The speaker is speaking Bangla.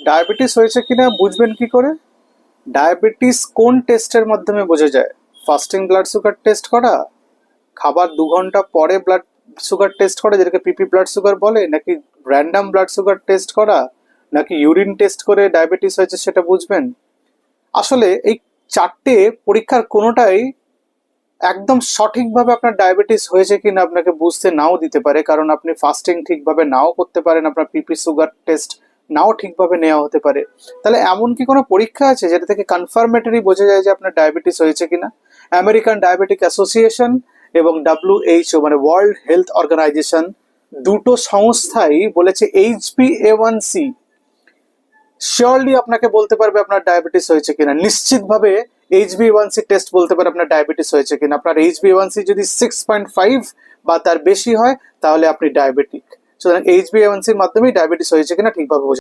ডায়াবেটিস হয়েছে কিনা বুঝবেন কি করে? ডায়াবেটিস কোন টেস্টের মাধ্যমে বোঝা যায়? ফাস্টিং ব্লাড সুগার টেস্ট করা, খাবার 2 ঘন্টা পরে ব্লাড সুগার টেস্ট করা যেটাকে পিপি ব্লাড সুগার বলে, নাকি র্যান্ডাম ব্লাড সুগার টেস্ট করা, নাকি ইউরিন টেস্ট করে ডায়াবেটিস হয়েছে সেটা বুঝবেন? আসলে এই 4টে পরীক্ষার কোনোটাই একদম সঠিকভাবে আপনার ডায়াবেটিস হয়েছে কিনা আপনাকে বুঝতে নাও দিতে পারে, কারণ আপনি ফাস্টিং ঠিকভাবে নাও করতে পারেন, আপনার পিপি সুগার টেস্ট নাও ঠিকভাবে নেওয়া হতে পারে। তাহলে এমন কি কোনো পরীক্ষা আছে যেটা থেকে কনফার্মেটরি বোঝা যায় যে আপনার ডায়াবেটিস হয়েছে কিনা? আমেরিকান ডায়াবেটিক অ্যাসোসিয়েশন এবং WHO মানে ওয়ার্ল্ড হেলথ অর্গানাইজেশন, দুটো সংস্থাই বলেছে HbA1c শিওরলি আপনাকে বলতে পারবে আপনার ডায়াবেটিস হয়েছে কিনা। নিশ্চিতভাবে HbA1c টেস্ট বলতে পারে আপনার ডায়াবেটিস হয়েছে কিনা। আপনার HbA1c যদি 6.5 বা তার বেশি হয় তাহলে আপনি ডায়াবেটিক। সুতরাং HbA1c এর মাধ্যমেই ডায়াবেটিস হয়েছে কিনা ঠিকভাবে বোঝা